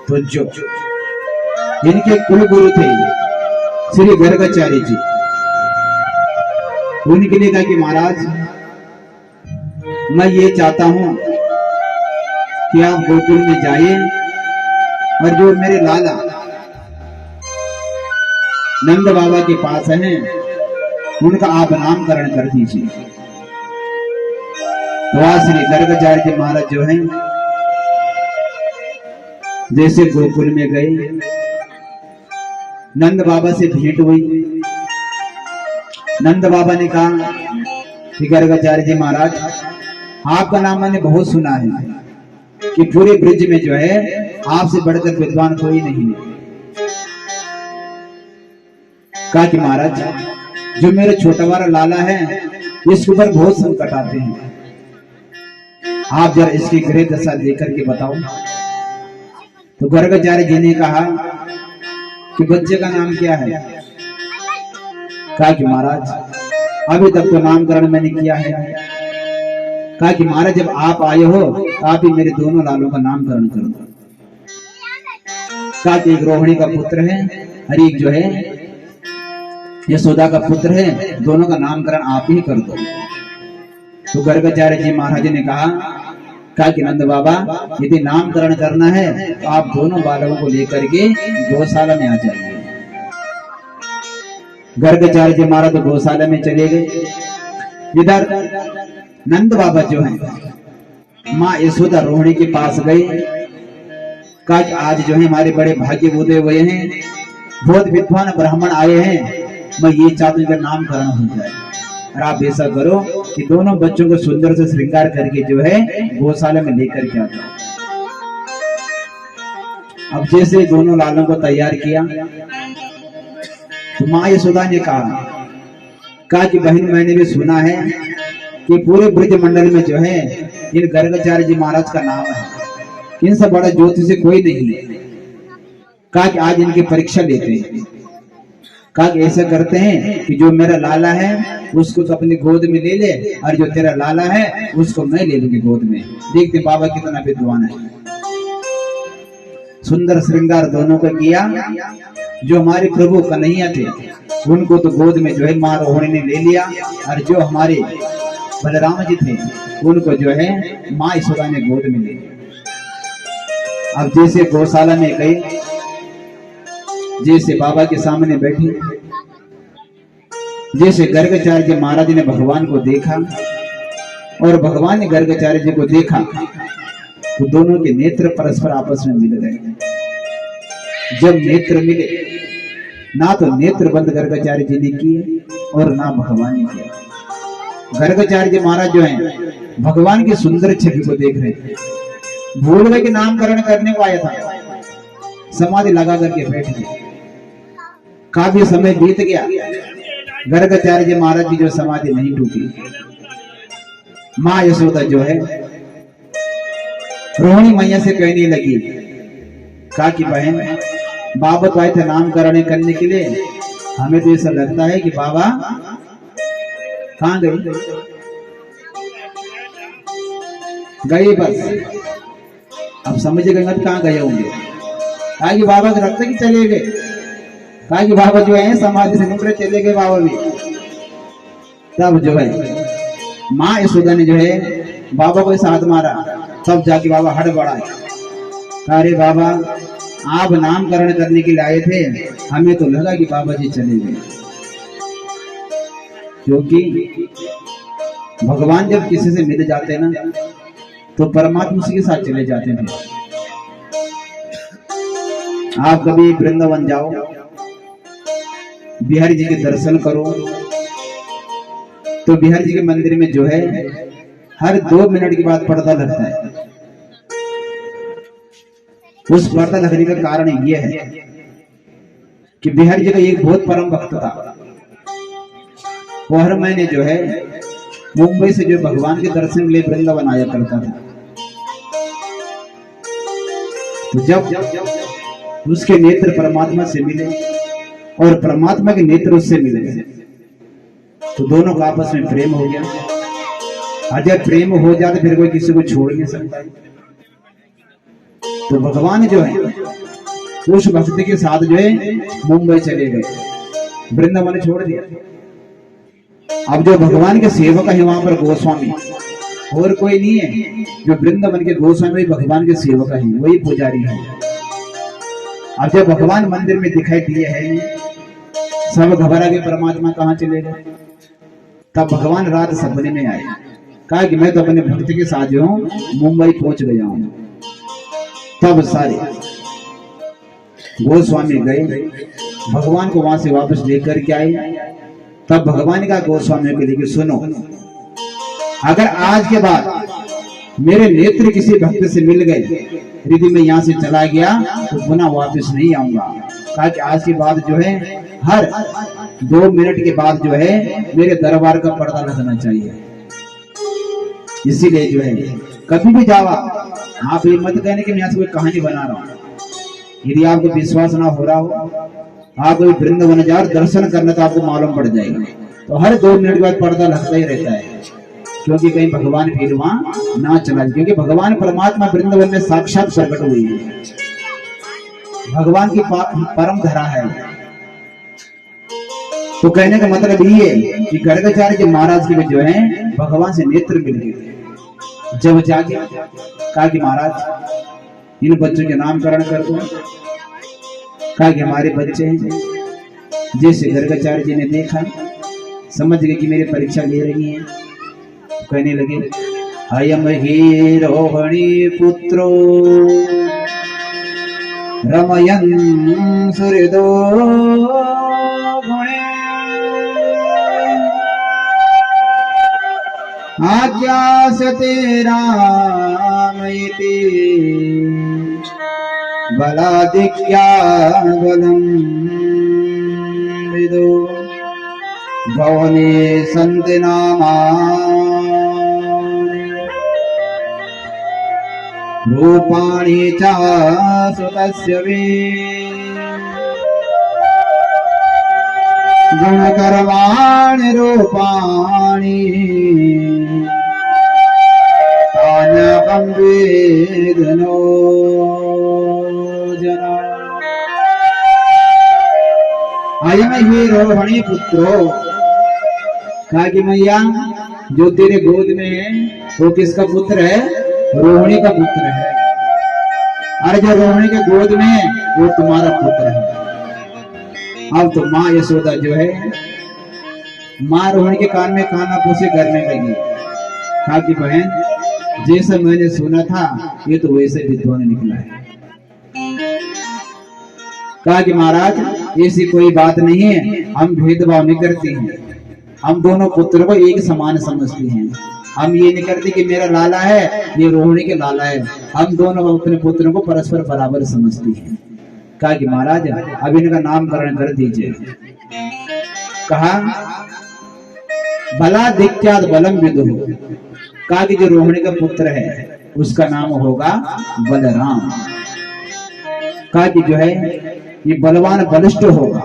तो जो इनके कुलगुरु थे श्री गर्गाचार्य जी, उनके लिए कहा कि महाराज मैं ये चाहता हूं कि आप गोकुल में जाइए और जो मेरे लाला नंद बाबा के पास हैं उनका आप नामकरण कर दीजिए। तो आज श्री गर्गाचार्य जी महाराज जो हैं जैसे गोकुल में गए, नंद बाबा से भेंट हुई। नंद बाबा ने कहा कि गर्गाचार्य जी महाराज आपका नाम मैंने बहुत सुना है कि पूरे ब्रिज में जो है आपसे बढ़कर विद्वान कोई नहीं है। कहा कि महाराज जो मेरा छोटा वाला लाला है इसके ऊपर बहुत संकट आते हैं, आप जरा इसकी गृह दशा लेकर के बताओ। तो गर्गाचार्य जी ने कहा कि बच्चे का नाम क्या है? कहा कि महाराज अभी तक तो नामकरण मैंने किया है। कहा कि महाराज जब आप आए हो तो आप ही मेरे दोनों लालों का नामकरण कर दो। कहा कि एक रोहिणी का पुत्र है और एक जो है यशोदा का पुत्र है, दोनों का नामकरण आप ही कर दो। तो गर्गाचार्य जी महाराज ने कहा कि नंद बाबा यदि नामकरण करना है तो आप दोनों बालकों को लेकर के गौशाला में आ जाइए। गर्गाचार्य जी महाराज तो गौशाला में चले गए। इधर नंद बाबा जो है माँ यशोदा रोहिणी के पास गए। कहा कि आज जो है हमारे बड़े भाग्य उदय हुए हैं, बहुत विद्वान ब्राह्मण आए हैं, मैं ये चाहता हूं नामकरण हो जाए और आप ऐसा करो कि दोनों बच्चों को सुंदर से श्रृंगार करके जो है गौशाला में लेकर के आ जाओ। अब जैसे दोनों लालों को तैयार किया तो माँ यशोदा ने कहा कि बहन मैंने भी सुना है कि पूरे ब्रज मंडल में जो है इन गर्गाचार्य जी महाराज का नाम है, इनसे बड़ा ज्योतिषी कोई नहीं है। कहा कि आज इनकी परीक्षा लेते हैं। कहा कि ऐसा करते हैं कि जो मेरा लाला है उसको तो अपनी गोद में ले ले और जो तेरा लाला है उसको मैं ले लूंगी गोद में। देखते बाबा कितना विद्वान है। सुंदर श्रृंगार दोनों को किया। जो हमारे प्रभु कन्हैया थे उनको तो गोद में जो है माँ रोहिणी ने ले लिया और जो हमारे बलराम जी थे उनको जो है माँ यशोदा ने गोद में ले लिया। अब जैसे गौशाला में गए, जैसे बाबा के सामने बैठी, जैसे गर्गाचार्य जी महाराज ने भगवान को देखा और भगवान ने गर्गाचार्य जी को देखा तो दोनों के नेत्र परस्पर आपस में मिल गए। जब नेत्र मिले ना तो नेत्र बंद गर्गाचार्य जी ने किए और ना भगवान ने किया। गर्गाचार्य जी महाराज जो हैं भगवान की सुंदर छवि को देख रहे थे, भूल गए कि नामकरण करने को आया था, समाधि लगा करके बैठ गए। काफी समय बीत गया, गर्गाचार्य जी महाराज की जो समाधि नहीं टूटी। माँ यशोदा जो है रोहिणी मैया से कहने लगी, कहा कि बहन बाबा तो आए थे नामकरण करने के लिए, हमें तो ऐसा लगता है कि बाबा कहाँ गए बस। अब समझ गए कहाँ गए होंगे। कहा कि बाबा को रखते कि चले गए। कहा कि बाबा जो है समाधि से निकले चले गए बाबा भी। तब जो है माँ यशोदा ने जो है बाबा को ऐसा हाथ मारा, तब जाके बाबा हड़बड़ाए। अरे बाबा आप नामकरण करने के लिए आए थे, हमें तो लगा कि बाबा जी चले गए। क्योंकि भगवान जब किसी से मिल जाते ना तो परमात्मा उसी के साथ चले जाते थे। आप कभी वृंदावन जाओ, बिहारी जी के दर्शन करो तो बिहारी जी के मंदिर में जो है हर 2 मिनट के बाद पर्दा लगता है। उस पर्दा लगने का कारण यह है कि बिहारी जी का एक बहुत परम भक्त था। वो हर महीने जो है मुंबई से जो भगवान के दर्शन के लिए वृंदावन आया करता था। तो जब उसके नेत्र परमात्मा से मिले और परमात्मा के नेत्र उससे मिले तो दोनों का आपस में प्रेम हो गया। और जब प्रेम हो जाता फिर कोई किसी को छोड़ नहीं सकता। तो भगवान जो है उस भक्त के साथ जो है मुंबई चले गए, वृंदावन छोड़ दिया। अब जो भगवान के सेवक है वहां पर गोस्वामी, और कोई नहीं है। जो वृंदावन के गोस्वामी भगवान के सेवक है, वही पुजारी है। अब जब भगवान मंदिर में दिखाई दिए हैं, सब घबरा के परमात्मा कहाँ चले गए। तब भगवान रात सपने में आए, कहा कि मैं तो अपने भक्त के साथ जो हूं मुंबई पहुंच गया हूं। तब सारे गोस्वामी गए, भगवान को वहां से वापस लेकर के आए। तब भगवान का गोस्वामी के लिए सुनो, अगर आज के बाद मेरे नेत्र किसी भक्त से मिल गए, यदि मैं यहाँ से चला गया तो पुनः वापस नहीं आऊंगा। कहा कि आज के बाद जो है हर 2 मिनट के बाद जो है मेरे दरबार का पर्दा लगना चाहिए। इसीलिए जो है कभी भी जावा, आप ये मत कहने कि मैं यहाँ से कोई कहानी बना रहा हूँ। यदि आपको विश्वास ना हो रहा हो, आप कोई वृंदावन जाओ दर्शन करना, तो आपको मालूम पड़ जाएगा। तो हर 2 मिनट के बाद पर्दा लगता ही रहता है, क्योंकि कहीं भगवान फिर वहां ना चला जाए। क्योंकि भगवान परमात्मा वृंदावन में साक्षात प्रकट हुई है, भगवान की परम धरा है। तो कहने का मतलब ये है कि गर्गाचार्य महाराज के जो है भगवान से नेत्र मिल गए। जब जाके कहा कि महाराज इन बच्चों के नामकरण कर दो। कहा कि हमारे बच्चे हैं। जैसे गर्गाचार्य जी ने देखा, समझ गए कि मेरी परीक्षा ले रही है, कहने लगे अयम ही रोहिणी पुत्रो रमयन् सुहृदो गुणे आज्ञास्यते रामयति बलादिक्या बलं विदो भवने सन्ति नामानि रूपाणि च सुतस्य वे गुणकर्माणि रूपाणि तान्यहं वेदनो जना। अयम ही रोहिणी पुत्रो, कहा कि मैया जो तेरे गोद में है वो किसका पुत्र है? रोहिणी का पुत्र है। अरे जो रोहिणी के गोद में है वो तुम्हारा पुत्र है। अब तो माँ यशोदा जो है, माँ रोहिणी के कान में कानाफूसी करने लगी। कहा कि बहन जैसा मैंने सुना था ये तो वैसे विद्वान निकला है। कहा कि महाराज ऐसी कोई बात नहीं है, हम भेदभाव नहीं करते हैं, हम दोनों पुत्र को एक समान समझते हैं। हम ये नहीं करते कि मेरा लाला है ये रोहिणी के लाला है, हम दोनों अपने पुत्रों को परस्पर बराबर समझते हैं। कहा कि महाराज अब इनका नामकरण कर दीजिए। कहा भला दिक्ख्यात बलम विदु, कहा कि जो रोहिणी का पुत्र है उसका नाम होगा बलराम। कहा कि जो है ये बलवान बलिष्ठ होगा,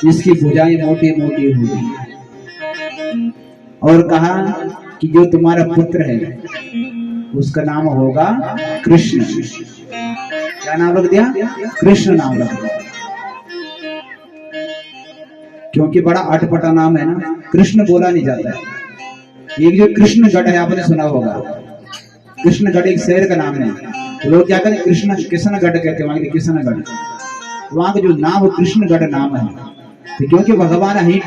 इसकी भुजाएं मोटी मोटी होगी। और कहा कि जो तुम्हारा पुत्र है उसका नाम होगा कृष्ण। क्या नाम रख दिया? कृष्ण नाम रख दिया, क्योंकि बड़ा अटपटा नाम है ना, कृष्ण बोला नहीं जाता है। एक जो कृष्णगढ़ है आपने सुना होगा, कृष्णगढ़ एक शहर का नाम है। तो लोग क्या कहते हैं कृष्णगढ़ कहते हैं, वहां के कृष्णगढ़, वहां का जो नाम वो कृष्णगढ़ नाम है। तो क्योंकि भगवान ही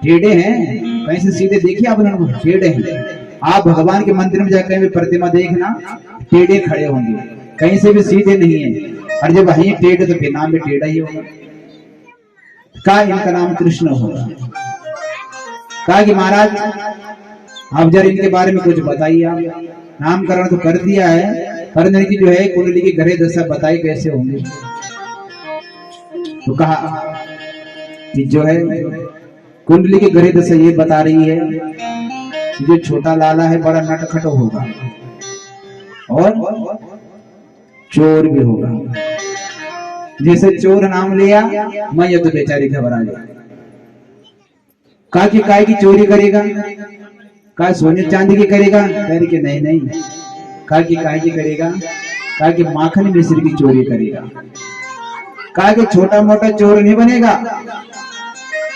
टेढ़े हैं, कहीं से सीधे देखिए आप लोग टेढ़े हैं। आप भगवान के मंदिर में जाकर भी प्रतिमा देखना टेढ़े खड़े होंगे, कहीं से भी सीधे नहीं है। और जब वही टेढ़े तो फिर नाम भी टेढ़ा ही होगा। कहा इनका नाम कृष्ण होगा। कहा कि महाराज आप जरा इनके बारे में कुछ बताइए। आप नामकरण तो कर दिया है, पर इनकी जो है कुंडली की ग्रह दशा बताई कैसे होंगे। तो कहा कि जो है कुंडली की ग्रह दशा ये बता रही है कि जो छोटा लाला है बड़ा नटखट होगा और चोर भी होगा। जैसे चोर नाम लिया मैं ये तो बेचारी घबरा गई। कहा कि काय की चोरी करेगा? कहा सोने चांदी की करेगा? कह कि नहीं नहीं, कहा कि काहे की करेगा? कहा कि माखन मिश्र की चोरी करेगा। कहा कि छोटा मोटा चोर नहीं बनेगा,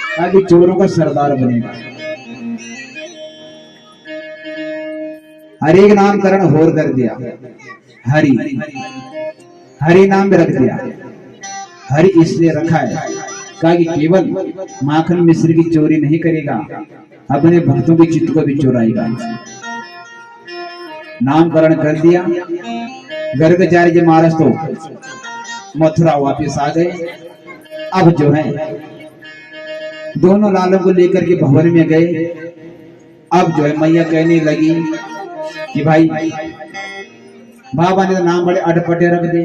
कहा कि चोरों का सरदार बनेगा। हरि नामकरण होर कर दिया, हरि हरि नाम में रख दिया। हरि इसलिए रखा है कहा कि केवल माखन मिश्र की चोरी नहीं करेगा, अपने भक्तों के चित्त को भी चुराएगा। नामकरण कर दिया। गर्गाचार्य जी महाराज तो मथुरा वापिस आ गए। अब जो है दोनों लालों को लेकर के भवन में गए। अब जो है मैया कहने लगी कि भाई बाबा ने तो नाम बड़े अटपटे रख दे,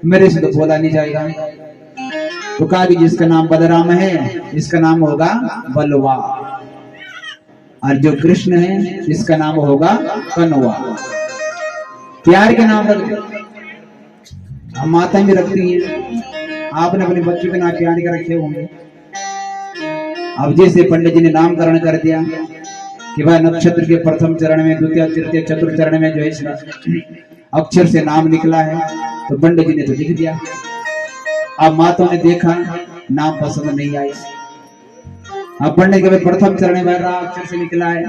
मेरे से तो बोला नहीं जाएगा। तो कहा कि जिसका नाम बलराम है इसका नाम होगा बलवा, और जो कृष्ण है इसका नाम होगा कनवा। प्यार के नाम रख दे। हम माता भी रखती हैं, आपने अपने बच्चों के नाम प्यार के रखे होंगे। अब जैसे पंडित जी ने नामकरण कर दिया कि भाई नक्षत्र के प्रथम चरण में, द्वितीय, तृतीय, चतुर्थ चरण में जो है अक्षर से नाम निकला है, तो पंडित जी ने तो लिख दिया। अब माताओं ने देखा नाम पसंद नहीं आई। अब पंडित के प्रथम चरण में अक्षर से निकला है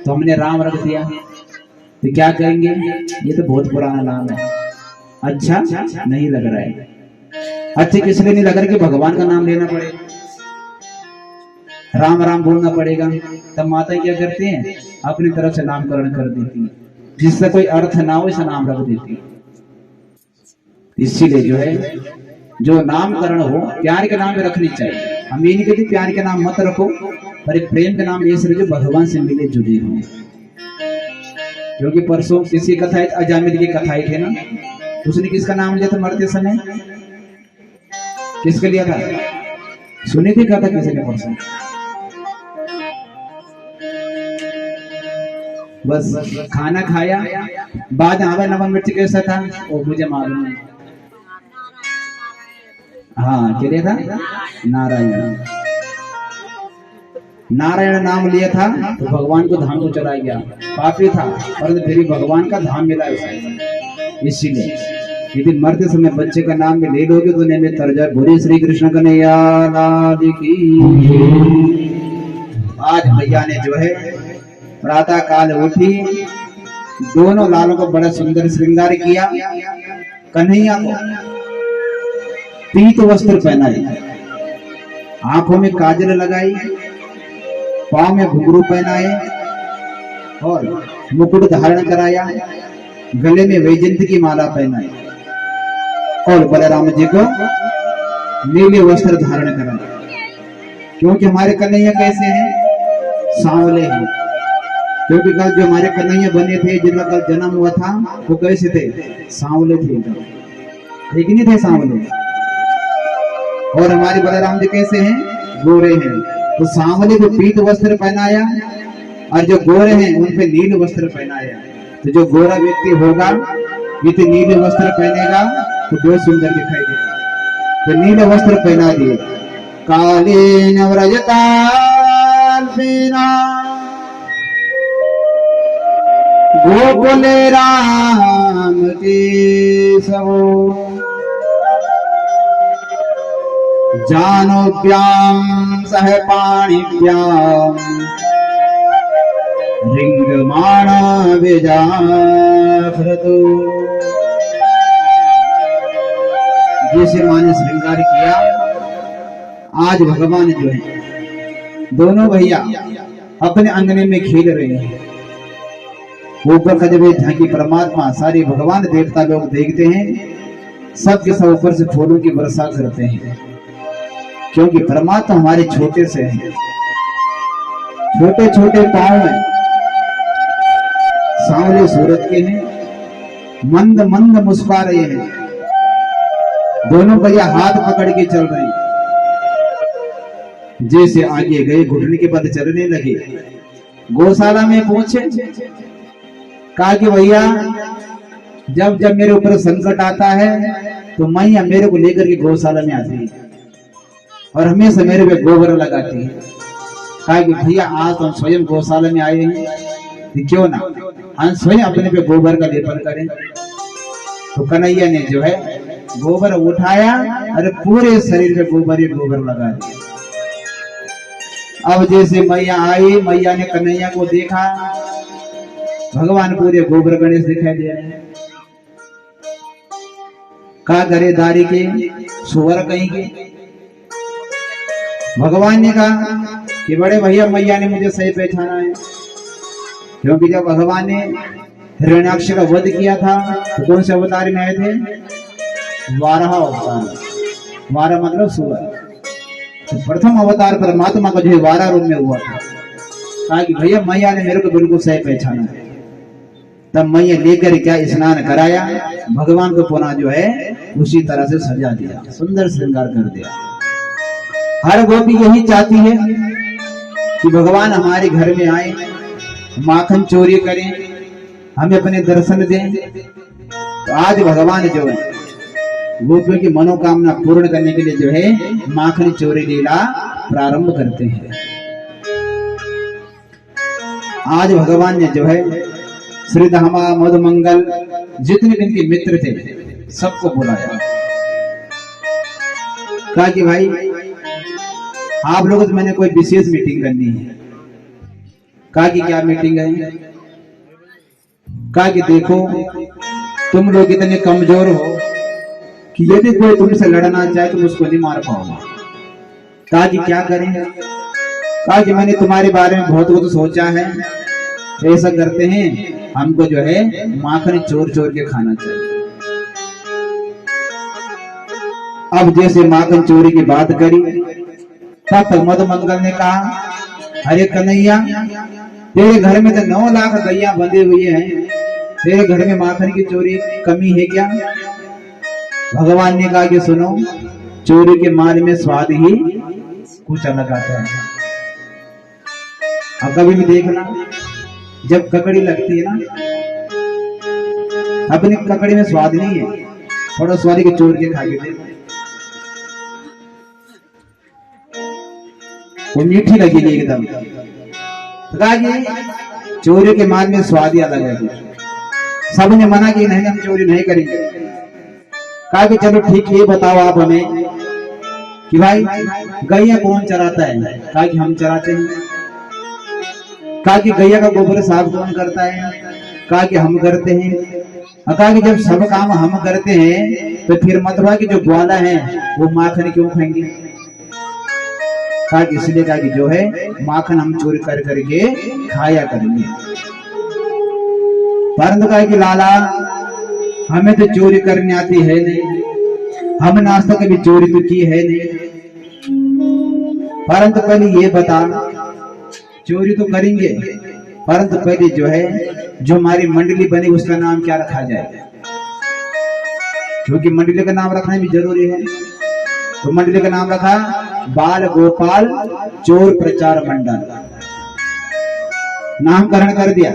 तो हमने राम रख दिया। तो क्या कहेंगे? ये तो बहुत पुराना नाम है, अच्छा नहीं लग रहा है। अच्छा किसलिए नहीं लग रहा? कि भगवान का नाम लेना पड़ेगा, राम राम बोलना पड़ेगा। तब माता क्या करती हैं? अपनी तरफ से नामकरण कर देती है, जिससे कोई अर्थ ना हो ऐसा नाम रख देती है। इसीलिए जो है जो नामकरण हो प्यार के नाम में रखनी चाहिए। हम ये नहीं कहते प्यार के नाम मत रखो, पर प्रेम के नाम ऐसे जो भगवान से मिले जुड़े हों। क्योंकि परसों किसी कथा अजामिल की कथाएं थे ना, उसने किसका नाम लिया था मरते समय? किसके लिया था? सुनी थी कथा किसी ने परसों? बस खाना खाया बाद में नमक मिर्च कैसा था वो मुझे मालूम है। हाँ क्या था? नारायण। नारायण नाम लिया था तो भगवान को धाम को चला गया। पापी था पर फिर भी भगवान का धाम मिला उसे। इसीलिए यदि मरते समय बच्चे का नाम में ले लोगे तो में तरजा बोले श्री कृष्ण कन्हैया लाल की। आज मैया ने जो है प्रातः काल उठी, दोनों लालों को बड़ा सुंदर श्रृंगार किया। कन्हैया को पीत वस्त्र पहनाई, आंखों में काजल लगाई, पांव में घुंघरू पहनाए और मुकुट धारण कराया, गले में वैजयंती की माला पहनाई और बलराम जी को नीले वस्त्र धारण कराया। क्योंकि हमारे कन्हैया कैसे हैं? सांवले हैं। क्योंकि कल जो हमारे कन्हैया बने थे, जिनका कल जन्म हुआ था, वो कैसे थे? सांवले थे, ठीक नहीं थे? सांवले। और हमारे बलराम जी कैसे हैं? गोरे हैं। तो सांवले को पीत वस्त्र पहनाया और जो गोरे हैं उन पे नील वस्त्र पहनाया। तो जो गोरा व्यक्ति होगा यदि नीले वस्त्र पहनेगा तो बहुत सुंदर दिखाई देगा। तो नीले वस्त्र पहना दिए। काले नवरजता गोकुले राम के सबो जानोभ्याम सह पाणिभ्याम रिंगमाणा विजाफृतो। जैसे माँ ने श्रृंगार किया, आज भगवान जो है दोनों भैया अपने अंगने में खेल रहे हैं। ऊपर का जब झांकी परमात्मा सारे भगवान देवता लोग देखते हैं, सब के सब ऊपर से फूलों की वर्षा करते हैं। क्योंकि परमात्मा हमारे छोटे से हैं, छोटे छोटे पांव में सांवले सूरत के हैं, मंद मंद मुस्कुरा रहे हैं। दोनों भैया हाथ पकड़ के चल रहे हैं। जैसे आगे गए घुटने के बाद चलने लगे। गौशाला में पहुंचे, कहा कि भैया जब जब मेरे ऊपर संकट आता है तो मैया मेरे को लेकर के गौशाला में आती है और हमेशा मेरे पे गोबर लगाती है। कहा कि भैया आज तो हम स्वयं गौशाला में आए हैं, क्यों ना हम स्वयं अपने पे गोबर का लेपन करें। तो कन्हैया ने जो है गोबर उठाया और पूरे शरीर में गोबर ही गोबर लगा दिया। अब जैसे मैया आई, मैया ने कन्हैया को देखा, भगवान पूरे गोबर गणेश दिखाई दे रहे हैं। का करे दारी के सुअर कहीं के। भगवान ने कहा कि बड़े भैया मैया ने मुझे सही पहचाना है, क्योंकि जब भगवान ने हिरण्याक्ष का वध किया था तो कौन से अवतार में आए थे? वाराह अवतार। वाराह मतलब सुअर। तो प्रथम अवतार परमात्मा का जो वाराह रूप में हुआ था। कहा कि भैया मैया ने मेरे को बिल्कुल सही पहचाना है। तब मैया लेकर क्या स्नान कराया, भगवान को पुनः जो है उसी तरह से सजा दिया, सुंदर श्रृंगार कर दिया। हर गोपी यही चाहती है कि भगवान हमारे घर में आए, माखन चोरी करें, हमें अपने दर्शन दें। तो आज भगवान जो है गोपियों की मनोकामना पूर्ण करने के लिए जो है माखन चोरी लीला प्रारंभ करते हैं। आज भगवान ने जो है श्रीधामा मधुमंगल जितने भी इनके मित्र थे सबको बुलाया। कहा कि भाई आप लोगों से मैंने कोई विशेष मीटिंग करनी है। कहा कि क्या मीटिंग है? कहा कि देखो तुम लोग इतने कमजोर हो कि यदि कोई तुमसे लड़ना चाहे तुम उसको नहीं मार पाओगे। कहा कि क्या करें? कहा कि मैंने तुम्हारे बारे में बहुत कुछ सोचा है, ऐसा करते हैं हमको जो है माखन चोर चोर के खाना चाहिए। अब जैसे माखन चोरी की बात करी तब तक मधुमंगल ने कहा, अरे कन्हैया तेरे घर में तो 9 लाख गैया बंधे हुए हैं, तेरे घर में माखन की चोरी कमी है क्या? भगवान ने कहा कि सुनो, चोरी के माल में स्वाद ही कुछ अलग आता है। अब कभी भी देखना जब ककड़ी लगती है ना, अपनी ककड़ी में स्वाद नहीं है, थोड़ा स्वाद के चोर के खा के देखो, वो मीठी लगेगी एकदम। तो कहा कि चोरी के माल में स्वाद ही अलग है। सबने मना कि नहीं हम चोरी नहीं करेंगे। कहा कि चलो ठीक, ये बताओ आप हमें कि भाई गैया कौन चराता है? कहा कि हम चराते हैं। कहा कि गैया का गोबर साफ कौन करता है? कहा कि हम करते हैं। कहा कि जब सब काम हम करते हैं तो फिर मतलब कि जो ग्वाला है वो माखन क्यों खाएंगे? कहा कि इसलिए कहा कि जो है माखन हम चोरी कर करके खाया करेंगे। परंतु कहा कि लाला हमें तो चोरी करने आती है नहीं, हमने आज तक कभी चोरी तो की है नहीं। परंतु पहले ये बता, चोरी तो करेंगे परंतु पहले जो है जो हमारी मंडली बनी उसका नाम क्या रखा जाए? क्योंकि मंडली का नाम रखना भी जरूरी है। तो मंडली का नाम रखा बाल गोपाल चोर प्रचार मंडल, नामकरण कर दिया।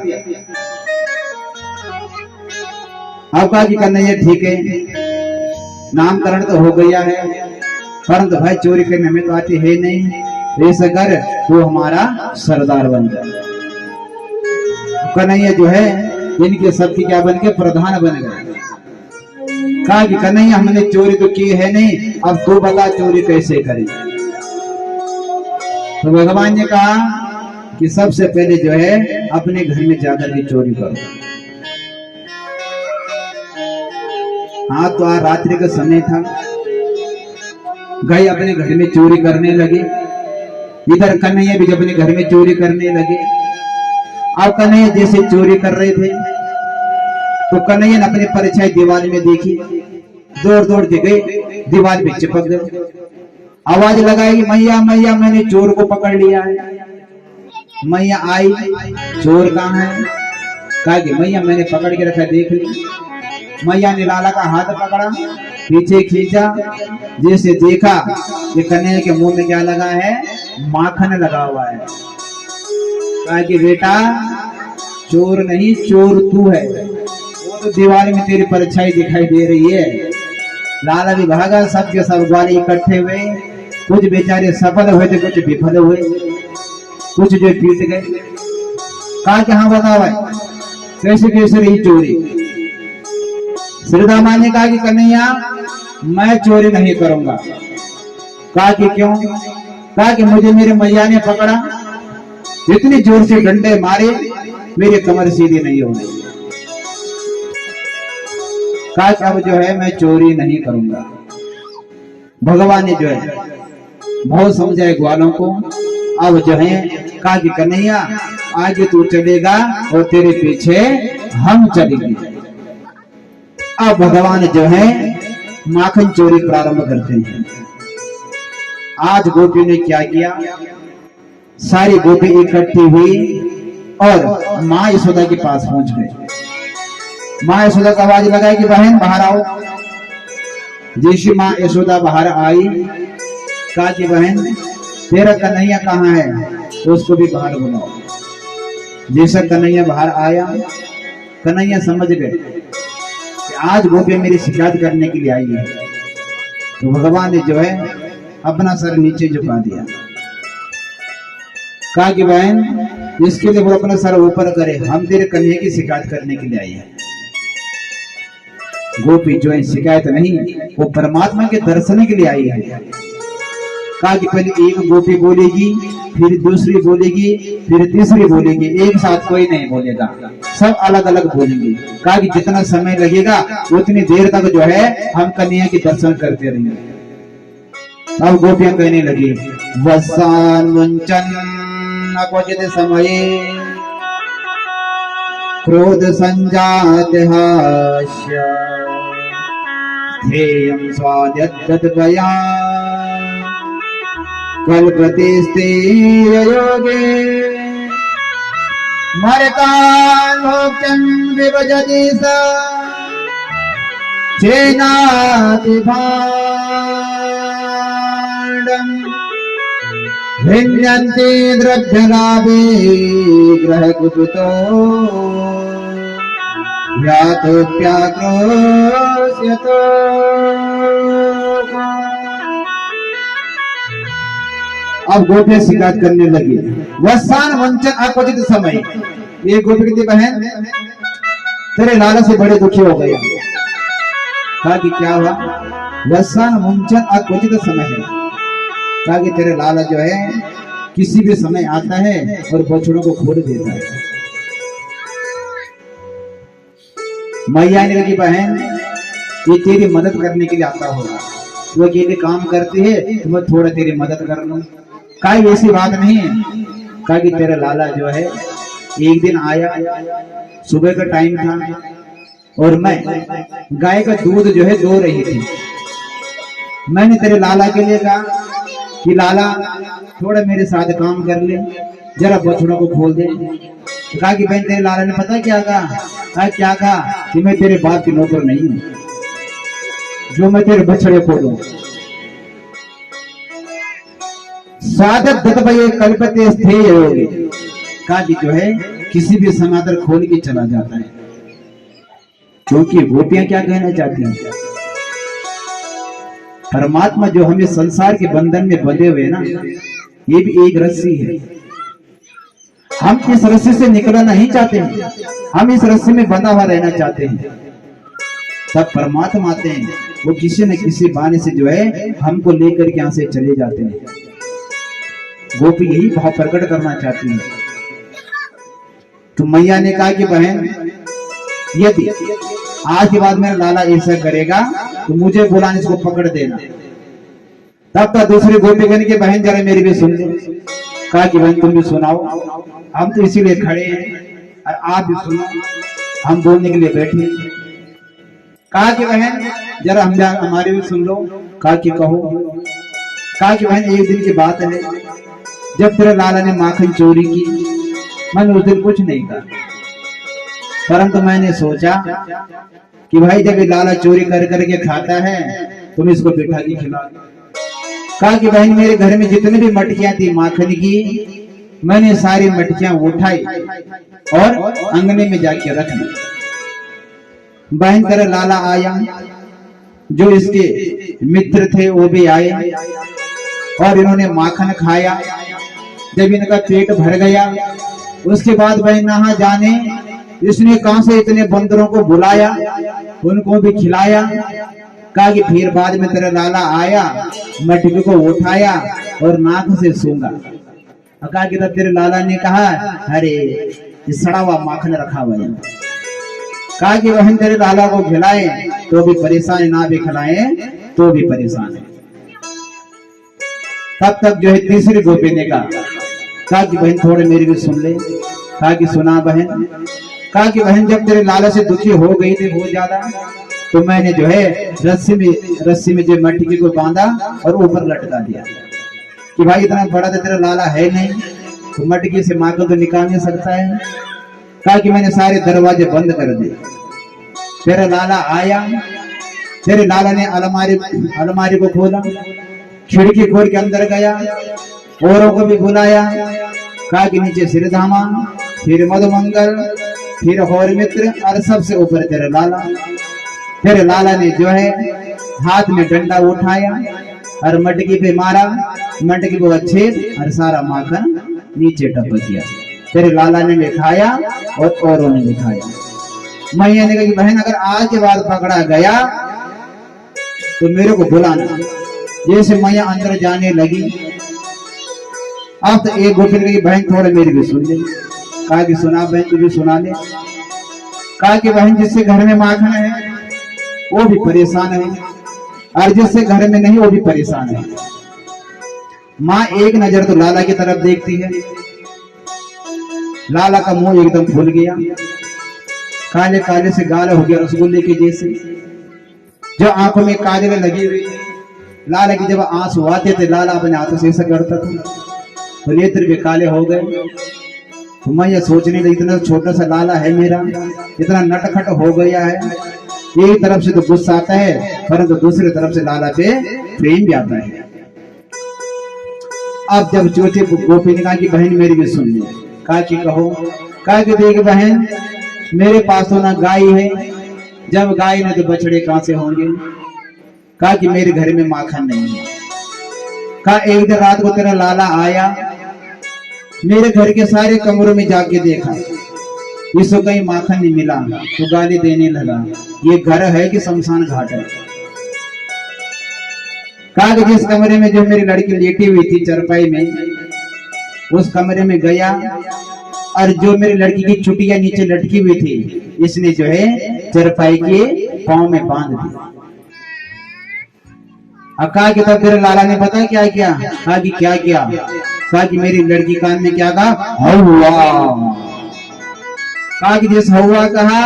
अब कहा कि कन्हैया ठीक है, नामकरण तो हो गया है, परंतु भाई चोरी करने में तो आती है नहीं, ऐसा कर तो हमारा सरदार बन जाए। कन्हैया जो है इनके सबकी क्या बन गए? प्रधान बन गए। कहा कि कन्हैया हमने चोरी तो की है नहीं, अब तू बता चोरी कैसे करें? तो भगवान ने कहा कि सबसे पहले जो है अपने घर में जाकर के चोरी करो। हाँ, तो आज रात्रि का समय था, गए अपने घर में चोरी करने लगे। इधर कन्हैया भी अपने घर में चोरी करने लगे। अब कन्हैया जैसे चोरी कर रहे थे तो कन्हैया ने अपनी परछाई दीवार में देखी, दौड़ दौड़ के गए, दीवार पे चिपक गए। आवाज लगाई, मैया मैया मैंने चोर को पकड़ लिया है। मैया आई, चोर कहाँ है? कहा कि मैया मैंने पकड़ के रखा, देख ली। मैया ने लाला का हाथ पकड़ा, पीछे खींचा, जैसे देखा कि कन्हैया के मुंह में क्या लगा है? माखन लगा हुआ है। कहा कि बेटा चोर नहीं, चोर तू है, वो तो दीवार में तेरी परछाई दिखाई दे रही है। लाला भी भागा, सबके सब ग्वाले इकट्ठे हुए, कुछ बेचारे सफल हुए थे, कुछ विफल हुए, कुछ जो पीट गए। कहा कि हाँ बताओ भाई। कैसे कैसे रही चोरी। श्रीदामा ने कहा कि कन्हैया मैं चोरी नहीं करूंगा। कहा कि क्यों? कहा कि मुझे मेरे मैया ने पकड़ा, इतनी जोर से डंडे मारे, मेरी कमर सीधी नहीं हो गई। कहा कि अब जो है मैं चोरी नहीं करूंगा। भगवान ने जो है बहुत समझाए ग्वालों को। अब जो है कहा कि कन्हैया आगे तू चलेगा और तेरे पीछे हम चलेंगे। अब भगवान जो है माखन चोरी प्रारंभ करते हैं। आज गोपी ने क्या किया, सारी गोपी इकट्ठी हुई और माँ यशोदा के पास पहुंच गए। माँ यशोदा का आवाज लगाई कि बहन बाहर आओ। जैसी माँ यशोदा बाहर आई, कहा कि बहन तेरा कन्हैया कहाँ है, तो उसको भी बाहर बुलाओ। जैसा कन्हैया बाहर आया, कन्हैया समझ गए कि आज गोपी मेरी शिकायत करने के लिए आई है। तो भगवान ने जो है अपना सर नीचे झुका दिया। कहा कि बहन इसके लिए वो अपना सर ऊपर करे, हम तेरे कन्हैया की शिकायत करने के लिए आई है। गोपी जो है शिकायत नहीं, वो परमात्मा के दर्शन के लिए आई है। कहा कि पहले एक गोपी बोलेगी, फिर दूसरी बोलेगी, फिर तीसरी बोलेगी, एक साथ कोई नहीं बोलेगा, सब अलग अलग बोलेंगे। कहा कि जितना समय लगेगा उतनी देर तक जो है हम कन्हैया के दर्शन करते रहेंगे। अब गोपियां कहने लगी वसान मुंचन क्वचित समये क्रोध संजात हास्य ध्येयं स्वाद्यद्वया कल्पते योगे मरकालोक्यं विभजति स चेनाति भाण्डम् भिन्यन्ति द्रव्यलाभे ग्रहकुपितो यातोऽप्याक्रोश्यतो। अब गोपियां शिकायत करने लगी वसान वंचन अक्वचित समय। ये गोपी कहती बहन तेरे लाला से बड़े दुखी हो गए। कहा कि क्या हुआ? वसान वंचन अक्वचित समय है। कहा कि तेरे लाला जो है किसी भी समय आता है और बछड़ों को खोल देता है। मैया ने कहा बहन ये तेरी मदद करने के लिए आता होगा, वो अकेले काम करती है तो मैं थोड़ा तेरी मदद कर लूं। कहा ऐसी बात नहीं है। कहा कि तेरा लाला जो है एक दिन आया, सुबह का टाइम था और मैं गाय का दूध जो है दो रही थी। मैंने तेरे लाला के लिए कहा कि लाला थोड़ा मेरे साथ काम कर ले, जरा बछड़ों को खोल दे। तो कहा कि बहन तेरे लाला ने पता क्या कहा? कहा क्या कहा कि मैं तेरे बाप की नौकर नहीं हूं जो मैं तेरे बछड़े खोलूं। स्वागत दत्तभये कल्पते स्थेय योगे। कहा कि जो है किसी भी समादर खोल के चला जाता है। क्योंकि गोपियां क्या कहना चाहती हैं? परमात्मा जो हमें संसार के बंधन में बंधे हुए ना, ये भी एक रस्सी है। हम इस रस्सी से निकलना नहीं चाहते हैं, हम इस रस्सी में बंधा हुआ रहना चाहते हैं। तब परमात्मा आते हैं, वो किसी न किसी बहाने से जो है हमको लेकर के यहाँ से चले जाते हैं। गोपी यही भाव प्रकट करना चाहती है। तो मैया ने कहा कि बहन यदि आज के बाद मेरा लाला ऐसा करेगा तो मुझे बुलाने इसको पकड़ देना। तब तक दूसरी गोपी कहने की बहन जरा मेरी भी सुन ले। कहा कि बहन तुम भी सुनाओ, हम तो इसीलिए खड़े हैं और आप भी सुनो, हम बोलने के लिए बैठे। कहा कि बहन जरा हमारी भी सुन लो। कहा कि कहो। कहा कि बहन एक दिन की बात है, जब तेरे लाला ने माखन चोरी की, मैंने उस दिन कुछ नहीं कहा, परंतु मैंने सोचा कि भाई जब ये लाला चोरी कर करके खाता है तुम इसको बिठा के खिला। कहा कि बहन मेरे घर में जितने भी मटकियां थी माखन की, मैंने सारी मटकियां उठाई और अंगने में जाके रख दी। बहन तेरा लाला आया, जो इसके मित्र थे वो भी आए और इन्होंने माखन खाया। जब इनका पेट भर गया उसके बाद बहन नहा जाने इसने कहां से इतने बंदरों को बुलाया, उनको भी खिलाया। कहा कि फिर बाद में तेरा लाला आया, मटकी को उठाया और नाक से सूंघा। कहा कि तब तेरे लाला ने कहा, अरे ये सड़ा हुआ माखन रखा हुआ है। कहा कि बहन तेरे लाला को खिलाए तो भी परेशान, ना भी खिलाए तो भी परेशान है। तब तक जो है तीसरी गोपी ने कहा कि बहन थोड़े मेरी भी सुन ले। कहा कि सुना बहन। कहा कि बहन जब तेरे लाला से दुखी हो गई थी बहुत ज्यादा, तो मैंने जो है रस्सी में जो मटकी को बांधा और ऊपर लटका दिया कि भाई इतना बड़ा तो तेरा लाला है नहीं, तो मटकी से माँ को तो निकाल नहीं सकता है। कहा कि मैंने सारे दरवाजे बंद कर दिए। तेरा लाला आया, तेरे लाला ने अलमारी को खोला, खिड़की खोल के अंदर गया, औरों को भी बुलाया। कहा कि नीचे सिरधामा, फिर मधुमंगल, फिर हौर मित्र और सबसे ऊपर तेरे लाला। तेरे लाला ने जो है हाथ में डंडा उठाया और मटकी पे मारा, मटकी को अच्छे और सारा माखन नीचे टपक गया। तेरे लाला ने भी खाया और औरों ने भी खाया। मैया ने कहा कि बहन अगर आज के बाद पकड़ा गया तो मेरे को बुलाना। जैसे मैया अंदर जाने लगी, अब तो एक गोपी ने कहा बहन थोड़े मेरी भी सुन ले। कहा कि सुना बहन, तू भी सुना ले। कहा कि बहन जिससे घर में माखन है वो भी परेशान है, और जिससे घर में नहीं वो भी परेशान है। माँ एक नजर तो लाला की तरफ देखती है, लाला का मुंह एकदम फूल गया, काले काले से गाल हो गया रसगुल्ले के जैसे। जो आंखों में काजल लगी हुई, लाला की जब आंसू आते थे लाला अपने हाथों से ऐसा करता था, तो नेत्र भी काले हो गए। तो मैं ये सोचने लगी इतना छोटा सा लाला है मेरा, इतना नटखट हो गया है। एक तरफ से तो गुस्सा आता है, परंतु दूसरी तरफ से लाला पे प्रेम भी आता है। अब जब चौथे गोपी ने कहा कि बहन मेरी भी सुन ले। कहा कि कहो। कहा कि देख बहन मेरे पास तो ना गाय है, जब गाय ने तो बछड़े कहां से होंगे। कहा कि मेरे घर में माखन नहीं है। कहा एक दिन रात को तेरा लाला आया, मेरे घर के सारे कमरों में जाके देखा, इसको कहीं माखन नहीं मिला, तो गाली देने लगा, ये घर है कि शमशान घाट है। कहा कि जिस कमरे में जो मेरी लड़की लेटी हुई थी चरपाई में, उस कमरे में गया और जो मेरी लड़की की चुटिया नीचे लटकी हुई थी, इसने जो है चरपाई के पांव में बांध दी। कहा कि तब तेरे लाला ने पता क्या किया। कहा कि क्या किया। कहा कि मेरी लड़की कान में क्या कहा, हवा। कहा कि जिस हवा कहा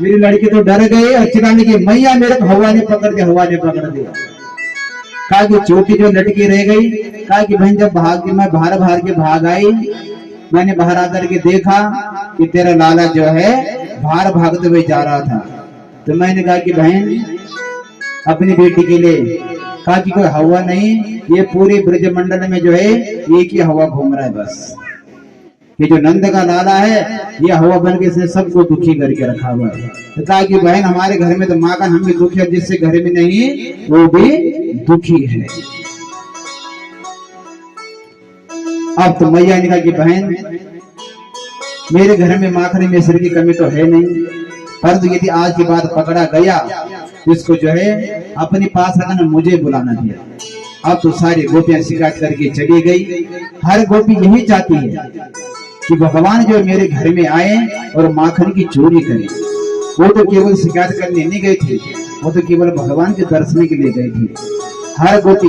मेरी लड़की तो डर गई और चिल्लाने की मैया मेरे को हवा ने पकड़ दिया, हवा ने पकड़ दिया। कहा कि चोटी जो लटकी रह गई। कहा कि बहन जब मैं बाहर के भाग आई, मैंने बाहर आकर के देखा कि तेरा लाला जो है बाहर भागते हुए जा रहा था, तो मैंने कहा कि बहन अपनी बेटी के लिए। कहा कि कोई हवा नहीं, ये पूरे ब्रजमंडल में जो है एक ही हवा घूम रहा है बस। ये जो नंद का लाला है ये हवा बन के इसने सबको दुखी करके रखा हुआ है। तो कहा कि बहन हमारे घर में तो माँ का हम भी दुखी है, जिससे घर में नहीं वो भी दुखी है। अब तो मैया ने कहा कि बहन मेरे घर में माखन मिश्र की कमी तो है नहीं, परंतु यदि आज के बाद पकड़ा गया इसको जो है अपने पास रखना, मुझे बुलाना दिया। अब तो सारी गोपियां शिकायत करके चली गई। हर गोपी यही चाहती है कि भगवान जो मेरे घर में आए और माखन की चोरी करे। वो तो केवल शिकायत करने नहीं गई थी, वो तो केवल भगवान के दर्शन के लिए गई थी। हर गोपी